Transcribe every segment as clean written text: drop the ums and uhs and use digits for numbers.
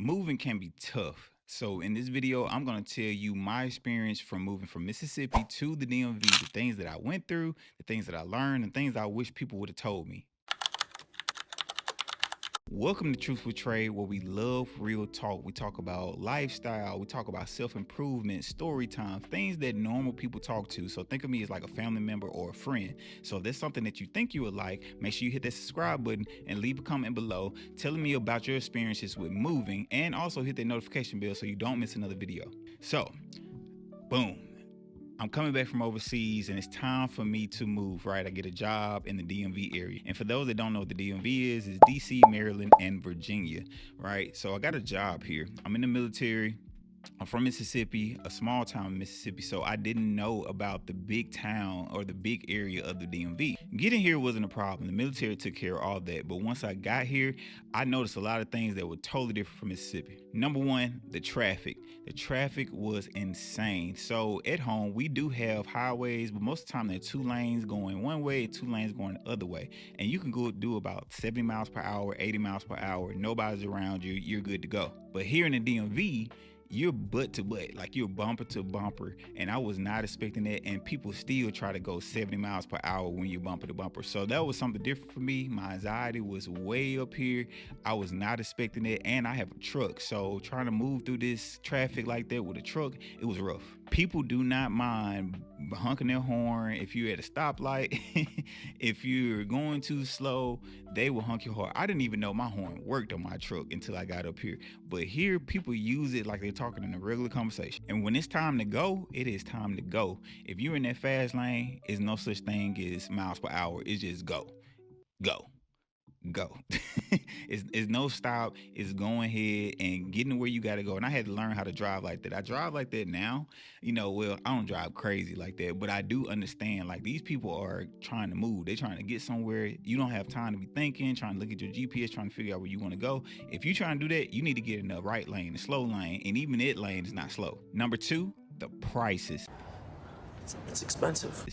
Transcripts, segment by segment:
Moving can be tough. So in this video, I'm going to tell you my experience from moving from Mississippi to the DMV, the things that I went through, the things that I learned, and things I wish people would have told me. Welcome to Truthful Trade, where we love real talk. We talk about lifestyle, we talk about self-improvement, story time, things that normal people talk to. So think of me as like a family member or a friend. So if there's something that you think you would like, make sure you hit that subscribe button and leave a comment below telling me about your experiences with moving, and also hit that notification bell so you don't miss another video. So, boom. I'm coming back from overseas and it's time for me to move, right? I get a job in the DMV area. And for those that don't know what the DMV is DC, Maryland, and Virginia, right? So I got a job here. I'm in the military. I'm from Mississippi, a small town in Mississippi, so I didn't know about the big town or the big area of the DMV. Getting here wasn't a problem. The military took care of all that. But once I got here, I noticed a lot of things that were totally different from Mississippi. Number one, the traffic. The traffic was insane. So at home, we do have highways, but most of the time they're 2 lanes going one way and 2 lanes going the other way. And you can go do about 70 miles per hour, 80 miles per hour. Nobody's around you. You're good to go. But here in the DMV, you're butt to butt, like you're bumper to bumper, and I was not expecting that. And people still try to go 70 miles per hour when you're bumper to bumper. So that was something different for me. My anxiety was way up here. I was not expecting it, and I have a truck, so trying to move through this traffic like that with a truck, it was rough. People do not mind honking their horn if you're at a stoplight. If you're going too slow, they will honk your horn. I didn't even know my horn worked on my truck until I got up here. But here, people use it like they're talking in a regular conversation. And when it's time to go, it is time to go. If you're in that fast lane, it's no such thing as miles per hour. It's just go, go, go. It's no stop. It's going ahead and getting where you got to go. And I had to learn how to drive like that. I drive like that now. Well, I don't drive crazy like that, but I do understand, like, these people are trying to move. They're trying to get somewhere. You don't have time to be thinking, trying to look at your GPS, trying to figure out where you want to go. If you're trying to do that, you need to get in the right lane, the slow lane, and even that lane is not slow. Number two, the prices. It's expensive.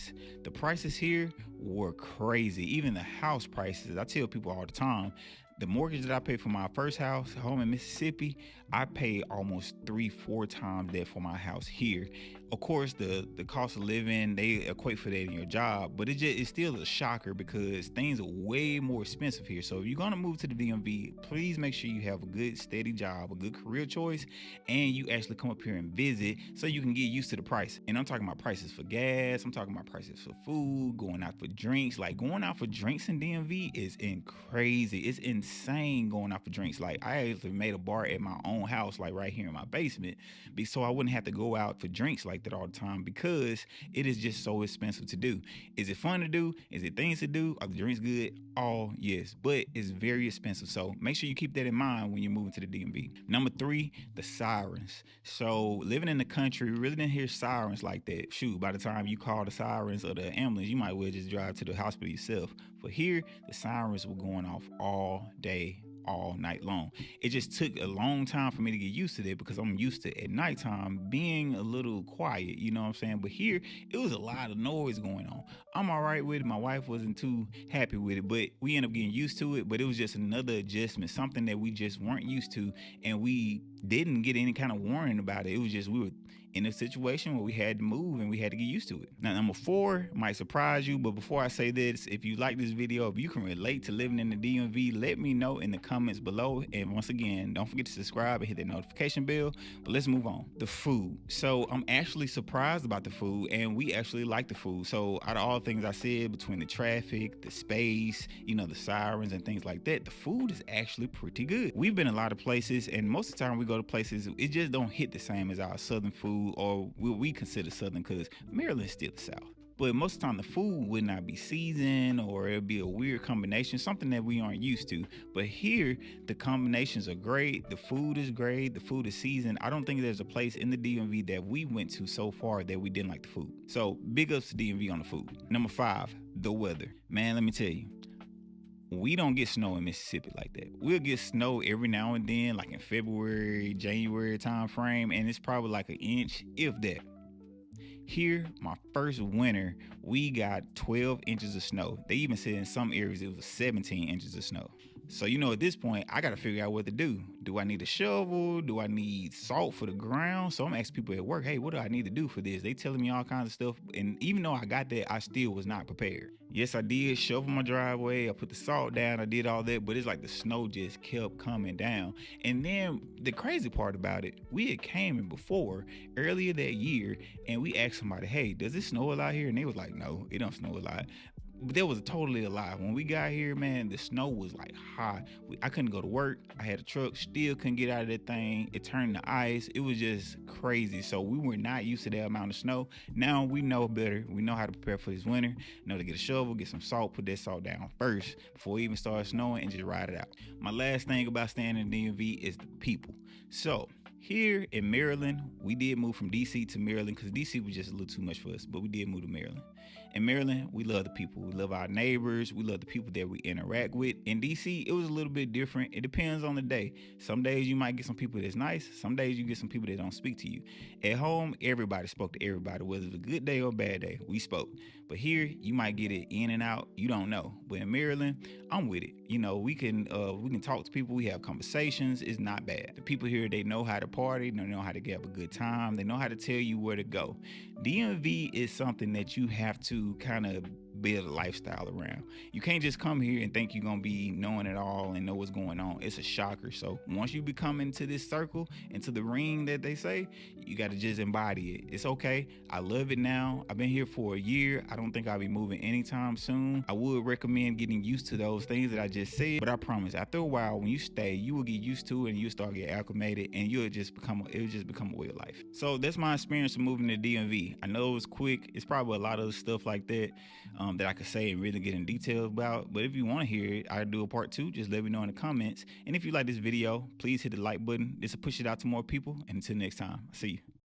The prices here were crazy. Even the house prices. I tell people all the time, the mortgage that I paid for my first house home in Mississippi, I paid almost 3-4 times that for my house here. Of course, the cost of living, they equate for that in your job, but it's still a shocker because things are way more expensive here. So if you're gonna move to the DMV, please make sure you have a good steady job, a good career choice, and you actually come up here and visit so you can get used to the price. And I'm talking about prices for gas, I'm talking about prices for food, going out for drinks. Like, going out for drinks in DMV is crazy. It's insane going out for drinks. Like, I actually made a bar at my own house, like right here in my basement, so I wouldn't have to go out for drinks like that all the time because it is just so expensive to do. Is it fun to do? Is it things to do? Are the drinks good? All yes, but it's very expensive. So make sure you keep that in mind when you're moving to the DMV. Number three, the sirens. So living in the country, we really didn't hear sirens like that. Shoot, by the time you call the sirens or the ambulance, you might well just drive to the hospital yourself. But here, the sirens were going off all day, all night long. It just took a long time for me to get used to that because I'm used to at nighttime being a little quiet, you know what I'm saying? But here, it was a lot of noise going on. I'm all right with it. My wife wasn't too happy with it, but we ended up getting used to it. But it was just another adjustment, something that we just weren't used to, and we didn't get any kind of warning about it. It was just we were in a situation where we had to move and we had to get used to it. Now, number four might surprise you, but before I say this, if you like this video, if you can relate to living in the DMV, let me know in the comments below. And once again, don't forget to subscribe and hit that notification bell. But let's move on. The food. So I'm actually surprised about the food, and we actually like the food. So out of all things I said, between the traffic, the space, the sirens and things like that, the food is actually pretty good. We've been a lot of places, and most of the time we go to places, it just don't hit the same as our southern food, or what we consider southern, because Maryland is still the South. But most of the time the food would not be seasoned, or it'd be a weird combination, something that we aren't used to. But here, the combinations are great. The food is great. The food is seasoned. I don't think there's a place in the DMV that we went to so far that we didn't like the food. So big ups to DMV on the food. Number five, the weather. Man, let me tell you, we don't get snow in Mississippi like that. We'll get snow every now and then, like in February, January time frame, and it's probably like an inch, if that. Here, my first winter, we got 12 inches of snow. They even said in some areas it was 17 inches of snow. So, at this point, I got to figure out what to do. Do I need a shovel? Do I need salt for the ground? So I'm asking people at work, hey, what do I need to do for this? They telling me all kinds of stuff. And even though I got that, I still was not prepared. Yes, I did shovel my driveway. I put the salt down. I did all that, but it's like the snow just kept coming down. And then the crazy part about it, we had came in before earlier that year, and we asked somebody, hey, does it snow a lot here? And they was like, no, it don't snow a lot. But there was totally a lie. When we got here, man, the snow was like high. I couldn't go to work. I had a truck, still couldn't get out of that thing. It turned to ice. It was just crazy. So we were not used to that amount of snow. Now we know better. We know how to prepare for this winter. Know to get a shovel, get some salt, put that salt down first before it even starts snowing, and just ride it out. My last thing about staying in the DMV is the people. So here in Maryland, we did move from DC to Maryland because DC was just a little too much for us, but we did move to Maryland. In Maryland, we love the people. We love our neighbors. We love the people that we interact with. In DC, it was a little bit different. It depends on the day. Some days you might get some people that's nice. Some days you get some people that don't speak to you. At home, everybody spoke to everybody, whether it was a good day or a bad day. We spoke. But here, you might get it in and out. You don't know. But in Maryland, I'm with it. We can talk to people. We have conversations. It's not bad. The people here, they know how to party. They know how to have a good time. They know how to tell you where to go. DMV is something that you have to kind of build a lifestyle around. You can't just come here and think you're gonna be knowing it all and know what's going on. It's a shocker. So once you become into this circle, into the ring that they say, you got to just embody it. It's okay. I love it now. I've been here for a year. I don't think I'll be moving anytime soon. I would recommend getting used to those things that I just said, but I promise after a while, when you stay, you will get used to it and you'll start getting acclimated, and it'll just become a way of life. So that's my experience of moving to DMV. I know it was quick. It's probably a lot of stuff like that that I could say and really get in detail about. But if you want to hear it, I do a part 2. Just let me know in the comments. And if you like this video, please hit the like button. This will push it out to more people. And until next time, I'll see you.